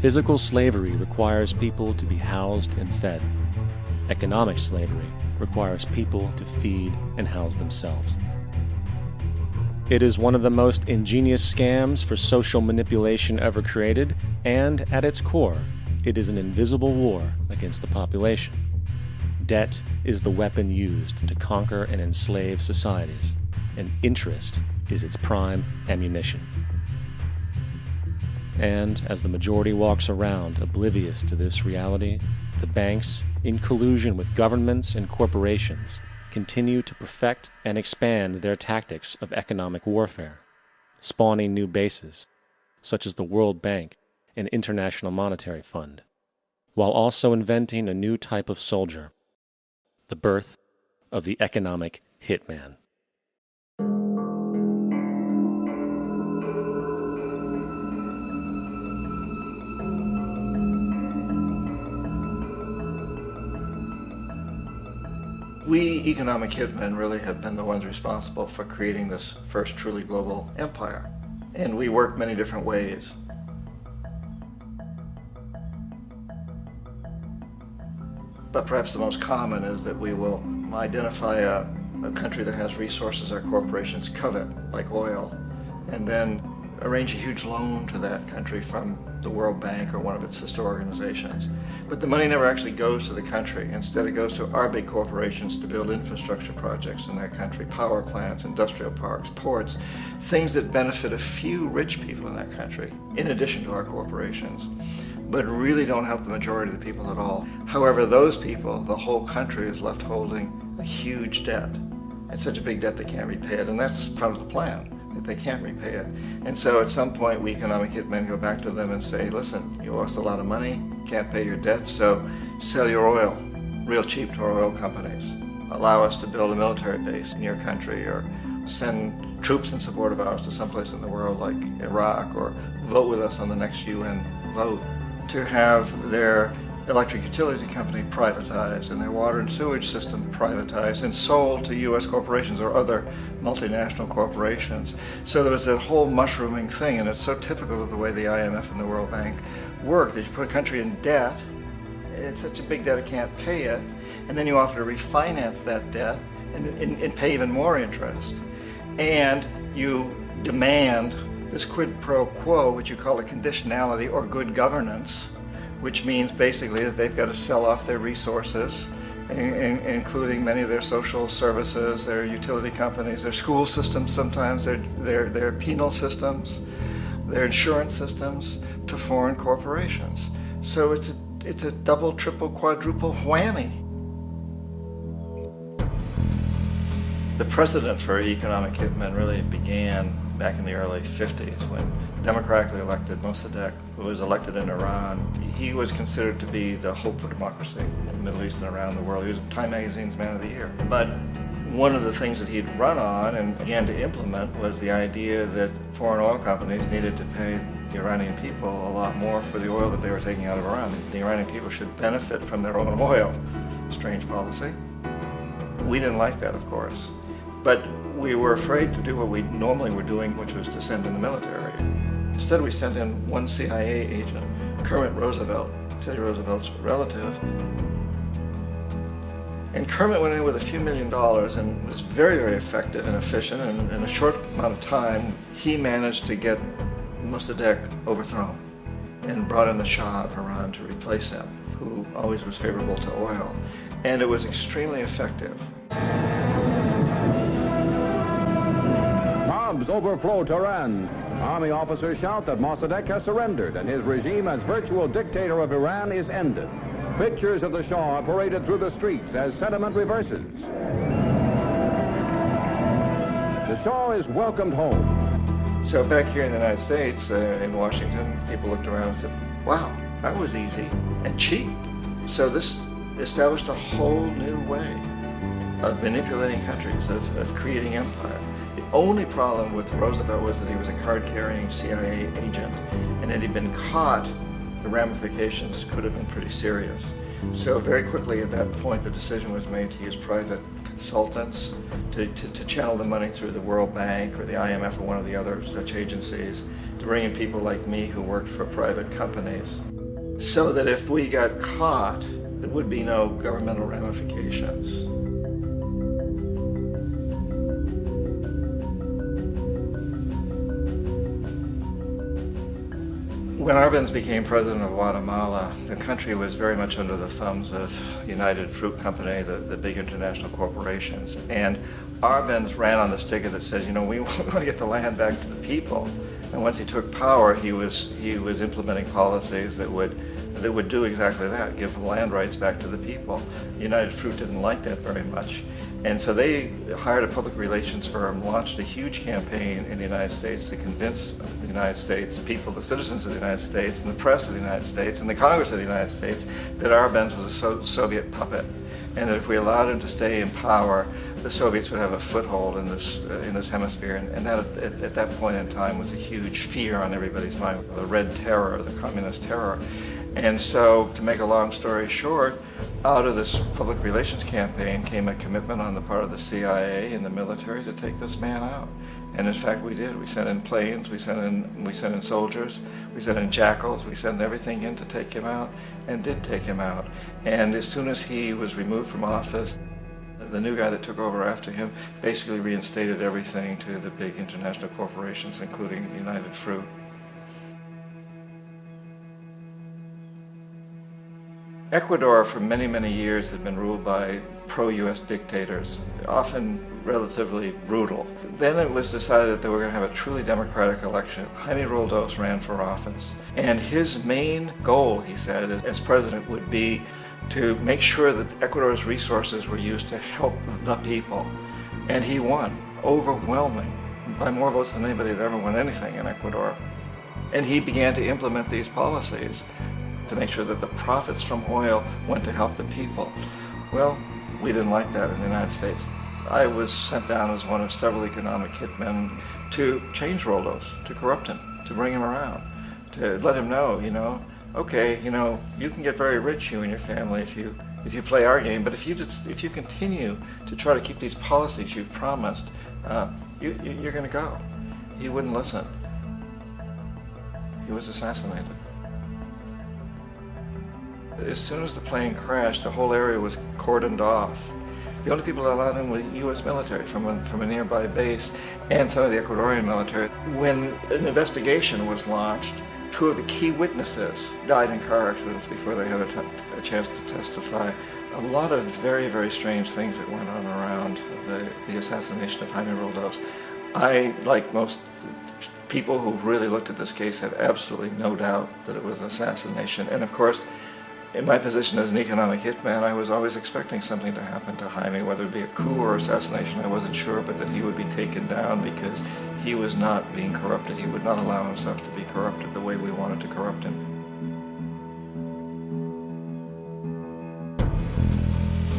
Physical slavery requires people to be housed and fed. Economic slavery requires people to feed and house themselves. It is one of the most ingenious scams for social manipulation ever created, and at its core, it is an invisible war against the population. Debt is the weapon used to conquer and enslave societies, and interest is its prime ammunition. And as the majority walks around oblivious to this reality, the banks, in collusion with governments and corporations, continue to perfect and expand their tactics of economic warfare, spawning new bases, such as the World Bank and International Monetary Fund, while also inventing a new type of soldier, the birth of the economic hitman. We economic hitmen really have been the ones responsible for creating this first truly global empire. And we work many different ways. But perhaps the most common is that we will identify a country that has resources our corporations covet, like oil, and then arrange a huge loan to that country from the World Bank or one of its sister organizations. But the money never actually goes to the country. Instead, it goes to our big corporations to build infrastructure projects in that country, power plants, industrial parks, ports, things that benefit a few rich people in that country, in addition to our corporations, but really don't help the majority of the people at all. However, those people, the whole country is left holding a huge debt, and such a big debt they can't repay it, and that's part of the plan, that they can't repay it. And so at some point, we economic hitmen go back to them and say, listen, you owe us a lot of money, can't pay your debt, so sell your oil real cheap to our oil companies. Allow us to build a military base in your country, or send troops in support of ours to someplace in the world like Iraq, or vote with us on the next UN vote. To have their electric utility company privatized and their water and sewage system privatized and sold to U.S. corporations or other multinational corporations. So there was that whole mushrooming thing, and it's so typical of the way the IMF and the World Bank work, that you put a country in debt, it's such a big debt it can't pay it, and then you offer to refinance that debt and pay even more interest. And you demand this quid pro quo, which you call a conditionality or good governance, which means basically that they've got to sell off their resources, including many of their social services, their utility companies, their school systems sometimes, their penal systems, their insurance systems, to foreign corporations. So it's a double, triple, quadruple whammy. The precedent for economic hitmen really began back in the early 50s when democratically elected Mossadegh, who was elected in Iran, he was considered to be the hope for democracy in the Middle East and around the world. He was Time Magazine's Man of the Year. But one of the things that he'd run on and began to implement was the idea that foreign oil companies needed to pay the Iranian people a lot more for the oil that they were taking out of Iran. The Iranian people should benefit from their own oil. Strange policy. We didn't like that, of course. But we were afraid to do what we normally were doing, which was to send in the military. Instead, we sent in one CIA agent, Kermit Roosevelt, Teddy Roosevelt's relative. And Kermit went in with a few $1 million and was very, very effective and efficient. And in a short amount of time, he managed to get Mossadegh overthrown and brought in the Shah of Iran to replace him, who always was favorable to oil. And it was extremely effective. Mobs overflow Tehran. Army officers shout that Mossadegh has surrendered and his regime as virtual dictator of Iran is ended. Pictures of the Shah are paraded through the streets as sentiment reverses. The Shah is welcomed home. So back here in the United States, in Washington, people looked around and said, wow, that was easy and cheap. So this established a whole new way of manipulating countries, of creating empire. The only problem with Roosevelt was that he was a card-carrying CIA agent, and had he been caught, the ramifications could have been pretty serious. So very quickly at that point, the decision was made to use private consultants to channel the money through the World Bank or the IMF or one of the other such agencies, to bring in people like me who worked for private companies, so that if we got caught, there would be no governmental ramifications. When Arbenz became president of Guatemala, the country was very much under the thumbs of United Fruit Company, the big international corporations. And Arbenz ran on the stick that says, you know, we want to get the land back to the people. And once he took power, he was implementing policies that would do exactly that, give land rights back to the people. United Fruit didn't like that very much. And so they hired a public relations firm, launched a huge campaign in the United States to convince the United States people, the citizens of the United States, and the press of the United States, and the Congress of the United States, that Arbenz was a Soviet puppet, and that if we allowed him to stay in power, the Soviets would have a foothold in this hemisphere. And that at that point in time was a huge fear on everybody's mind, the Red Terror, the Communist terror. And so, to make a long story short, out of this public relations campaign came a commitment on the part of the CIA and the military to take this man out. And in fact, we did. We sent in planes, we sent in soldiers, we sent in jackals, we sent everything in to take him out, and did take him out. And as soon as he was removed from office, the new guy that took over after him basically reinstated everything to the big international corporations, including United Fruit. Ecuador for many, many years had been ruled by pro-US dictators, often relatively brutal. Then it was decided that they were going to have a truly democratic election. Jaime Roldos ran for office, and his main goal, he said, as president would be to make sure that Ecuador's resources were used to help the people. And he won, overwhelming, by more votes than anybody had ever won anything in Ecuador. And he began to implement these policies to make sure that the profits from oil went to help the people. Well, we didn't like that in the United States. I was sent down as one of several economic hitmen to change Roldos, to corrupt him, to bring him around, to let him know, you know, okay, you know, you can get very rich, you and your family, if you play our game, but if you continue to try to keep these policies you've promised, you're going to go. He wouldn't listen. He was assassinated. As soon as the plane crashed, the whole area was cordoned off. The only people allowed in were U.S. military from a nearby base and some of the Ecuadorian military. When an investigation was launched, two of the key witnesses died in car accidents before they had a chance to testify. A lot of very, very strange things that went on around the assassination of Jaime Roldos. I, like most people who've really looked at this case, have absolutely no doubt that it was an assassination. And of course, in my position as an economic hitman, I was always expecting something to happen to Jaime, whether it be a coup or assassination, I wasn't sure, but that he would be taken down because he was not being corrupted. He would not allow himself to be corrupted the way we wanted to corrupt him.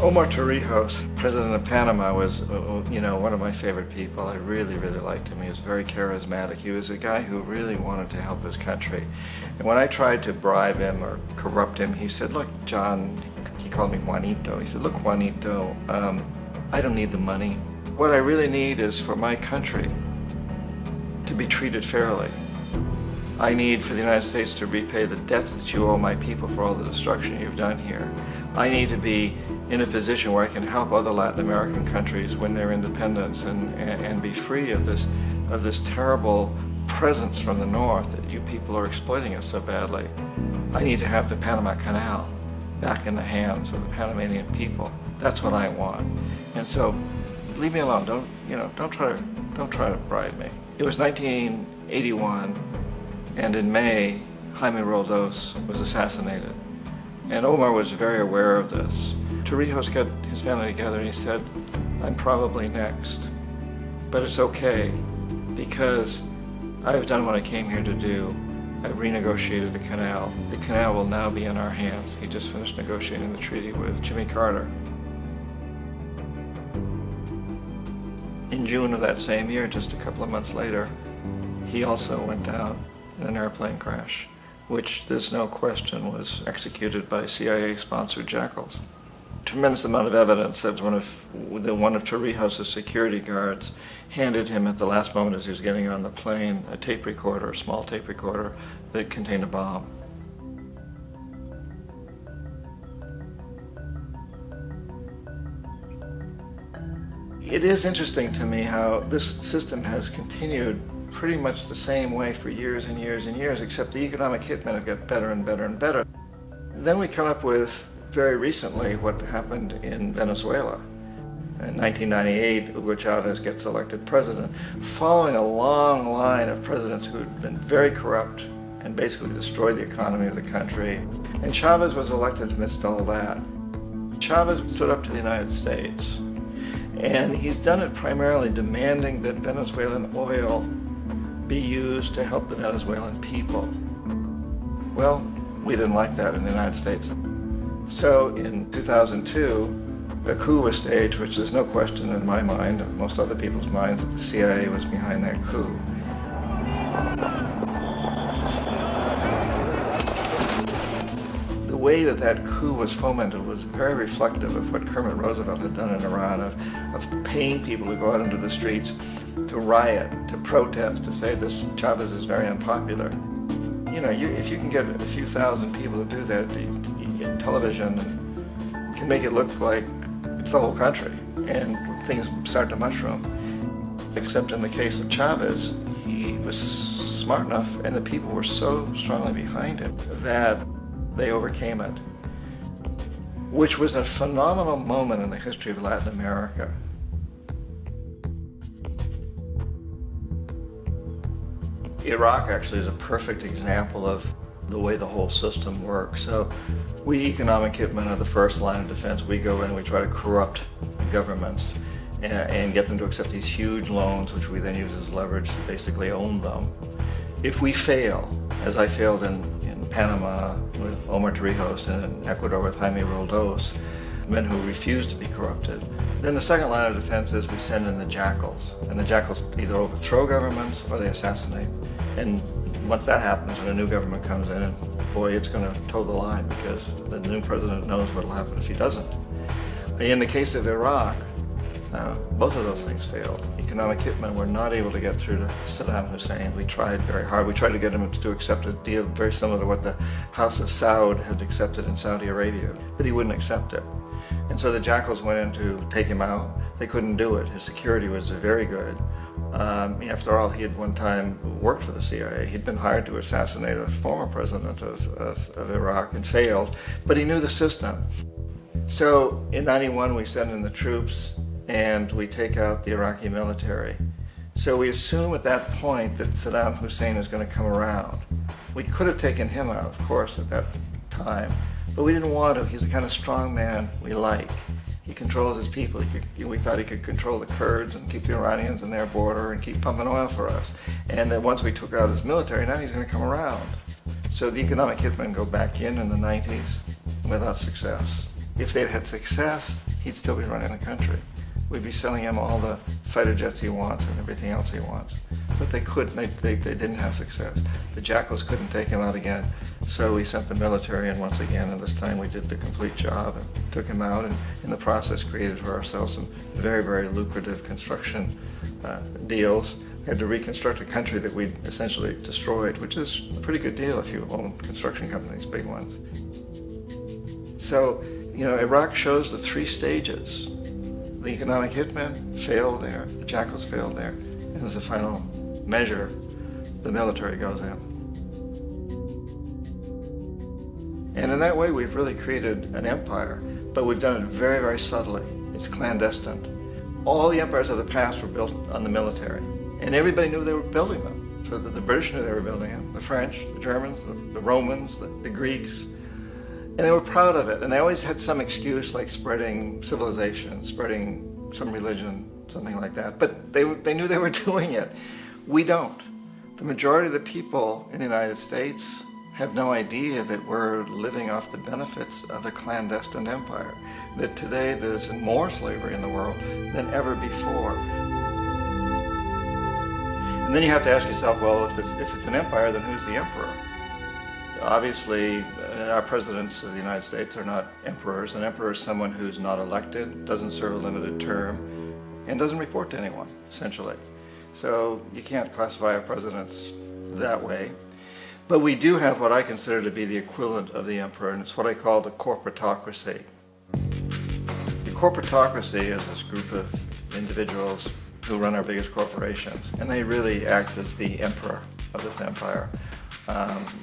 Omar Torrijos, president of Panama, was, you know, one of my favorite people. I really, really liked him. He was very charismatic. He was a guy who really wanted to help his country. And when I tried to bribe him or corrupt him, he said, look, John, he called me Juanito. He said, look, Juanito, I don't need the money. What I really need is for my country to be treated fairly. I need for the United States to repay the debts that you owe my people for all the destruction you've done here. I need to be in a position where I can help other Latin American countries win their independence and be free of this terrible presence from the north that you people are exploiting us so badly. I need to have the Panama Canal back in the hands of the Panamanian people. That's what I want. And so, leave me alone. Don't try to bribe me. It was 1981, and in May, Jaime Roldos was assassinated. And Omar was very aware of this. Torrijos got his family together and he said, I'm probably next, but it's okay because I've done what I came here to do. I've renegotiated the canal. The canal will now be in our hands. He just finished negotiating the treaty with Jimmy Carter. In June of that same year, just a couple of months later, he also went down in an airplane crash, which there's no question was executed by CIA-sponsored jackals. tremendous amount of evidence that one of Torrijos' security guards handed him at the last moment as he was getting on the plane a tape recorder, a small tape recorder that contained a bomb. It is interesting to me how this system has continued pretty much the same way for years and years and years, except the economic hitmen have got better and better and better. Then we come up with, very recently, what happened in Venezuela. In 1998, Hugo Chavez gets elected president, following a long line of presidents who had been very corrupt and basically destroyed the economy of the country. And Chavez was elected amidst all that. Chavez stood up to the United States, and he's done it primarily demanding that Venezuelan oil be used to help the Venezuelan people. Well, we didn't like that in the United States. So in 2002, a coup was staged, which there's no question in my mind, and most other people's minds, that the CIA was behind that coup. The way that that coup was fomented was very reflective of what Kermit Roosevelt had done in Iran, of paying people to go out into the streets, to riot, to protest, to say this Chavez is very unpopular. You know, if you can get a few thousand people to do that in television, and can make it look like it's the whole country, and things start to mushroom. Except in the case of Chavez, he was smart enough, and the people were so strongly behind him that they overcame it, which was a phenomenal moment in the history of Latin America. Iraq actually is a perfect example of the way the whole system works. So we economic hitmen are the first line of defense. We go in and we try to corrupt governments and get them to accept these huge loans, which we then use as leverage to basically own them. If we fail, as I failed in Panama with Omar Torrijos and in Ecuador with Jaime Roldos, men who refuse to be corrupted, then the second line of defense is we send in the jackals. And the jackals either overthrow governments or they assassinate. And once that happens and a new government comes in, and boy, it's going to toe the line, because the new president knows what will happen if he doesn't. In the case of Iraq, both of those things failed. Economic hitmen were not able to get through to Saddam Hussein. We tried very hard. We tried to get him to accept a deal very similar to what the House of Saud had accepted in Saudi Arabia, but he wouldn't accept it. And so the jackals went in to take him out. They couldn't do it. His security was very good. After all, he had one time worked for the CIA. He'd been hired to assassinate a former president of Iraq and failed, but he knew the system. So in '91, we send in the troops and we take out the Iraqi military. So we assume at that point that Saddam Hussein is going to come around. We could have taken him out, of course, at that time, but we didn't want to. He's the kind of strong man we like. He controls his people. We thought he could control the Kurds and keep the Iranians in their border and keep pumping oil for us. And then once we took out his military, now he's going to come around. So the economic hitmen go back in the 90s without success. If they'd had success, he'd still be running the country. We'd be selling him all the fighter jets he wants and everything else he wants. But they couldn't. They didn't have success. The jackals couldn't take him out again. So we sent the military in once again, and this time we did the complete job and took him out, and in the process created for ourselves some very, very lucrative construction deals. We had to reconstruct a country that we'd essentially destroyed, which is a pretty good deal if you own construction companies, big ones. So, you know, Iraq shows the three stages. The economic hitmen failed there, the jackals failed there, and as a final measure, the military goes in. And in that way, we've really created an empire, but we've done it very, very subtly. It's clandestine. All the empires of the past were built on the military, and everybody knew they were building them. So the British knew they were building them, the French, the Germans, the Romans, the Greeks, and they were proud of it. And they always had some excuse, like spreading civilization, spreading some religion, something like that. But they knew they were doing it. We don't. The majority of the people in the United States have no idea that we're living off the benefits of a clandestine empire, that today there's more slavery in the world than ever before. And then you have to ask yourself, well, if it's an empire, then who's the emperor? Obviously, our presidents of the United States are not emperors. An emperor is someone who's not elected, doesn't serve a limited term, and doesn't report to anyone, essentially. So you can't classify our presidents that way. But we do have what I consider to be the equivalent of the emperor, and it's what I call the corporatocracy. The corporatocracy is this group of individuals who run our biggest corporations, and they really act as the emperor of this empire.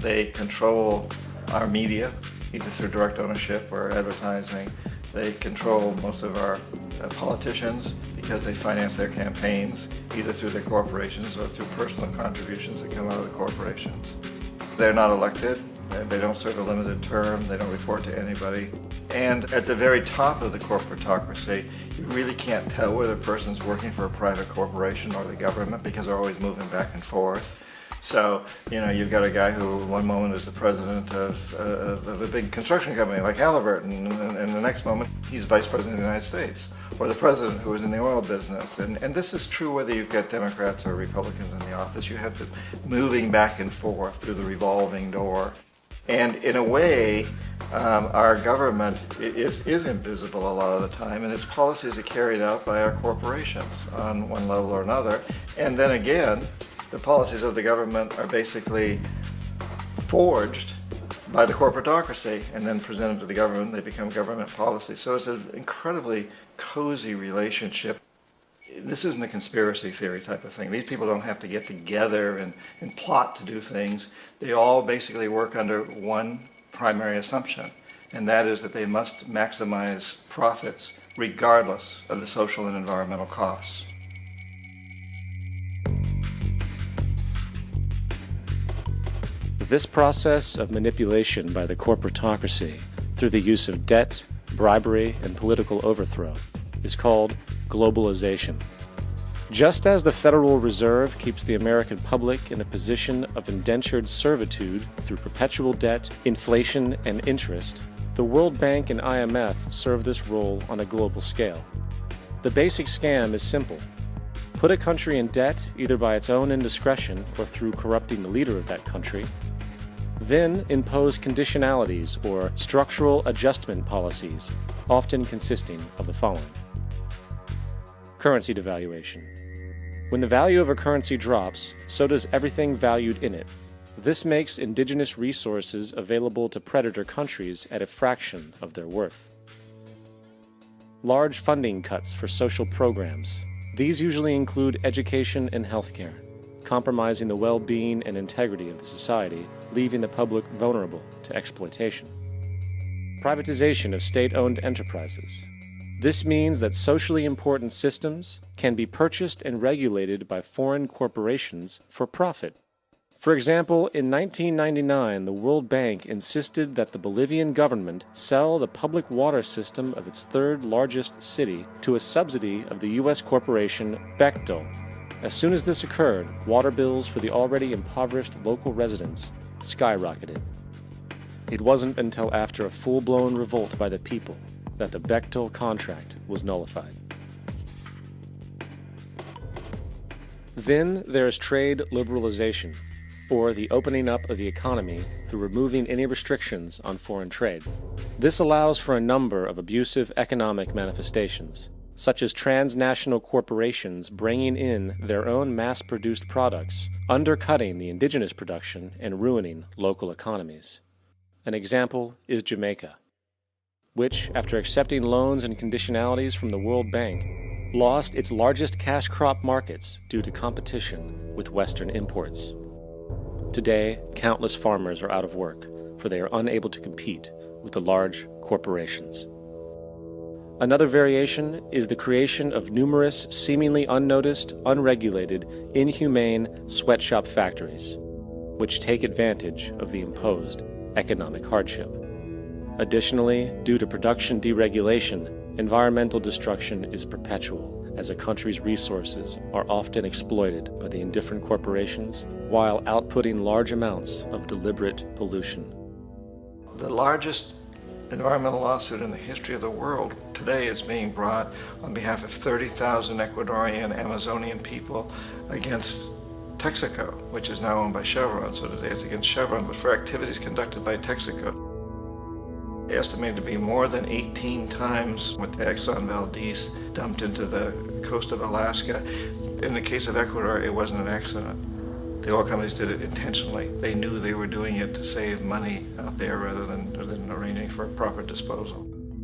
They control our media, either through direct ownership or advertising. They control most of our politicians because they finance their campaigns, either through their corporations or through personal contributions that come out of the corporations. They're not elected, they don't serve a limited term, they don't report to anybody. And at the very top of the corporatocracy, you really can't tell whether a person's working for a private corporation or the government because they're always moving back and forth. So, you've got a guy who one moment is the president of a big construction company like Halliburton, and the next moment he's vice president of the United States, or the president who is in the oil business. And this is true whether you've got Democrats or Republicans in the office. You have them moving back and forth through the revolving door. And in a way, our government is invisible a lot of the time, and its policies are carried out by our corporations on one level or another. And then again, the policies of the government are basically forged by the corporatocracy and then presented to the government. They become government policy. So it's an incredibly cozy relationship. This isn't a conspiracy theory type of thing. These people don't have to get together and plot to do things. They all basically work under one primary assumption, and that is that they must maximize profits regardless of the social and environmental costs. This process of manipulation by the corporatocracy through the use of debt, bribery, and political overthrow is called globalization. Just as the Federal Reserve keeps the American public in a position of indentured servitude through perpetual debt, inflation, and interest, the World Bank and IMF serve this role on a global scale. The basic scam is simple. Put a country in debt either by its own indiscretion or through corrupting the leader of that country, then impose conditionalities or structural adjustment policies, often consisting of the following. Currency devaluation. When the value of a currency drops, so does everything valued in it. This makes indigenous resources available to predator countries at a fraction of their worth. Large funding cuts for social programs. These usually include education and healthcare, compromising the well-being and integrity of the society, leaving the public vulnerable to exploitation. Privatization of state-owned enterprises. This means that socially important systems can be purchased and regulated by foreign corporations for profit. For example, in 1999, the World Bank insisted that the Bolivian government sell the public water system of its third largest city to a subsidy of the U.S. corporation Bechtel. As soon as this occurred, water bills for the already impoverished local residents skyrocketed. It wasn't until after a full-blown revolt by the people that the Bechtel contract was nullified. Then there is trade liberalization, or the opening up of the economy through removing any restrictions on foreign trade. This allows for a number of abusive economic manifestations, such as transnational corporations bringing in their own mass-produced products, undercutting the indigenous production and ruining local economies. An example is Jamaica, which, after accepting loans and conditionalities from the World Bank, lost its largest cash crop markets due to competition with Western imports. Today, countless farmers are out of work, for they are unable to compete with the large corporations. Another variation is the creation of numerous, seemingly unnoticed, unregulated, inhumane sweatshop factories, which take advantage of the imposed economic hardship. Additionally, due to production deregulation, environmental destruction is perpetual, as a country's resources are often exploited by the indifferent corporations while outputting large amounts of deliberate pollution. The largest environmental lawsuit in the history of the world today is being brought on behalf of 30,000 Ecuadorian Amazonian people against Texaco, which is now owned by Chevron, so today it's against Chevron, but for activities conducted by Texaco. Estimated to be more than 18 times what the Exxon Valdez dumped into the coast of Alaska. In the case of Ecuador, it wasn't an accident. The oil companies did it intentionally. They knew they were doing it to save money out there rather than arranging for proper disposal.